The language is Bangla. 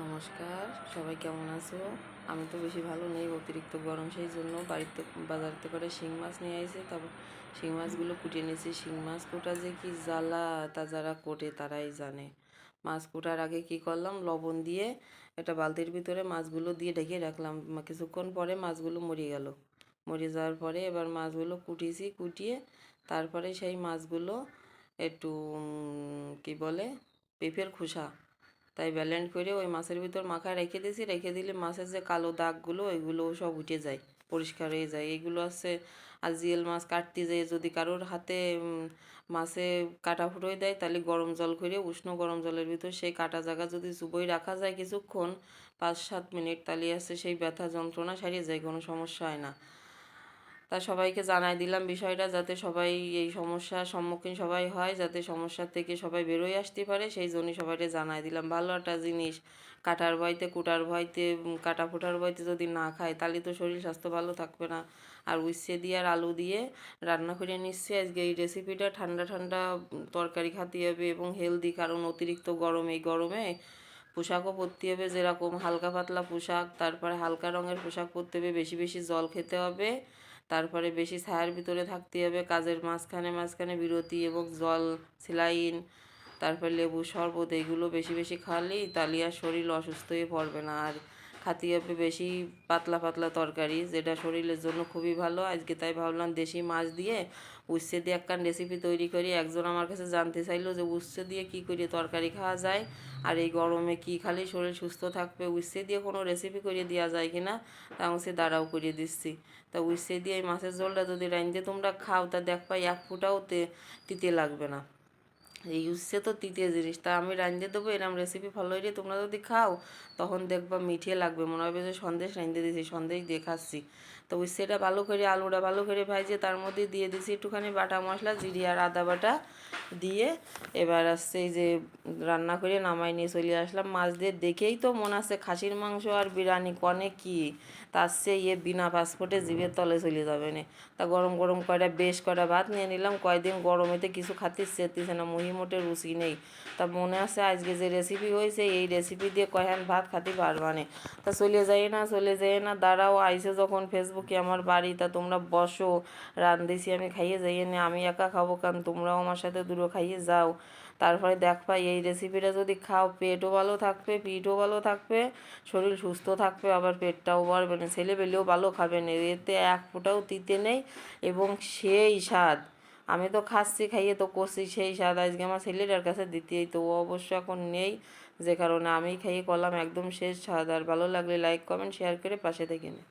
নমস্কার, সবাই কেমন আছো? আমি তো বেশি ভালো নেই, অতিরিক্ত গরম, সেই জন্য বাড়িতে বাজারতে করে শিং মাছ নিয়ে আইছি। তারপর শিং মাছগুলো কুটিয়ে নিয়েছি। শিং মাছ কোটা যে কি জ্বালা, তা যারা কোটে তারাই জানে। মাছ কোটার আগে কি করলাম, লবণ দিয়ে একটা বালতির ভিতরে মাছগুলো দিয়ে ঢেকে রাখলাম। কিছুক্ষণ পরে মাছগুলো মরে গেল। মরে যাওয়ার পরে এবার মাছগুলো কুটিয়েছি, কুটিয়ে তারপরে সেই মাছগুলো একটু কি বলে, পেঁপের খোসা তাই ব্যালেন্ড করে ওই মাছের ভিতর মাখায় রেখে দিয়েছি। রেখে দিলে মাছের যে কালো দাগগুলো ওইগুলো সব উঠে যায়, পরিষ্কার হয়ে যায়। এইগুলো আছে আর জিয়েল মাছ কাটতে যেয়ে যদি কারোর হাতে মাছে কাটা ফুটোয় দেয়, তাহলে গরম জল করে উষ্ণ গরম জলের ভিতর সেই কাটা জায়গা যদি চুবোই রাখা যায় কিছুক্ষণ, 5-7 মিনিট, তাহলে আছে সেই ব্যথা যন্ত্রণা সারিয়ে যায়, কোনো সমস্যা হয় না। তা সবাইকে জানাই দিলাম বিষয়টা, যাতে সবাই এই সমস্যার সম্মুখীন সবাই হয়, যাতে সমস্যার থেকে সবাই বেরোয় আসতে পারে, সেই জন্যই সবাইকে জানাই দিলাম। ভালো একটা জিনিস, কাটার ভয়তে কুটার ভয়তে কাটা ফোটার ভয়তে যদি না খায় তাহলে তো শরীর স্বাস্থ্য ভালো থাকবে না। আর উচ্ছে দিয়ে আর আলু দিয়ে রান্না করে নিচ্ছি আজকে এই রেসিপিটা। ঠান্ডা ঠান্ডা তরকারি খেতে হবে এবং হেলদি, কারণ অতিরিক্ত গরম, এই গরমে পোশাকও পরতে হবে যেরকম হালকা পাতলা পোশাক, তারপরে হালকা রঙের পোশাক পরতে হবে, বেশি বেশি জল খেতে হবে, তারপরে বেশি ছায়ার ভিতরে থাকতে হবে, কাজের মাঝখানে মাঝখানে বিরতি এবং জল, স্যালাইন, তারপর লেবু শরবত, এইগুলো বেশি বেশি খাওয়ালেই তাহলে আর শরীর অসুস্থ হয়ে পড়বে না। আর খাতে হবে বেশি পাতলা পাতলা তরকারি, যেটা শরীরের জন্য খুবই ভালো। আজকে তাই ভাবলাম দেশি মাছ দিয়ে উচ্ছে দিয়ে একখান রেসিপি তৈরি করি। একজন আমার কাছে জানতে চাইলো যে উচ্ছে দিয়ে কী করে তরকারি খাওয়া যায়, আর এই গরমে কি খালি শরীর সুস্থ থাকবে, উচ্ছে দিয়ে কোনো রেসিপি করে দেওয়া যায় কি না। তা আমি সে দাঁড়াও করিয়ে দিচ্ছি। তা উচ্ছে দিয়ে এই মাছের ঝোলটা যদি রাঁধতে তোমরা খাও, তা দেখবা এক ফুটাও তিতে লাগবে না। এই উচ্ছে তো তিতে জিনিস, তা আমি রাঁধতে দেবো এরম রেসিপি ফলো করে তোমরা যদি খাও, তখন দেখবা মিঠিয়ে লাগবে, মনে হবে যে সন্দেশ রাঁধতে দিয়েছি, সন্দেশ দিয়ে খাচ্ছি। তো উচ্ছেটা ভালো করে, আলুটা ভালো করে ভাজে তার মধ্যে দিয়ে দিছি একটুখানি বাটা মশলা, জিরে আর আদা বাটা দিয়ে এবার আসছে এই যে রান্না করে নামাই নিয়ে চলে আসলাম। মাছ দিয়ে দেখেই তো মনে আছে খাসির মাংস আর বিরিয়ানি কনে কি, তার চেয়ে বিনা পাসপোর্টে জিভের তলে চলে যাবে না। তা গরম গরম কয়টা বেশ কয়টা ভাত নিয়ে নিলাম। কয়দিন গরমেতে কিছু খাতে চেতেছে না, মোটে রুচি নেই। তা মনে আছে আজকে যে রেসিপি হয়েছে, এই রেসিপি দিয়ে কয়হান ভাত খাতে পারবা না। তা চলে যাই না, দাঁড়াও, আইসে যখন ফেসবুকে আমার বাড়ি, তা তোমরা বসো, রান্ধেছি আমি, খাইয়ে যাইয়ে না, আমি একা খাবো কারণ তোমরাও আমার সাথে দুটো খাইয়ে যাও। তারপরে দেখবা এই রেসিপিটা যদি খাও, পেটও ভালো থাকবে, পিঠও ভালো থাকবে, শরীর সুস্থ থাকবে, আবার পেটটাও বাড়বে না, ছেলেবেলেও ভালো খাবে না। এতে এক ফোঁটাও তিতে নেই এবং সেই স্বাদ। আমি তো খাচ্ছি, খাইয়ে তো করছি, সেই স্বাদ আজকে আমার ছেলেটার কাছে দিতেই তো, ও অবশ্য এখন নেই, যে কারণে আমি খাইয়ে করলাম একদম শেষ স্বাদ। আর ভালো লাগলে লাইক কমেন্ট শেয়ার করে পাশে থেকে নে।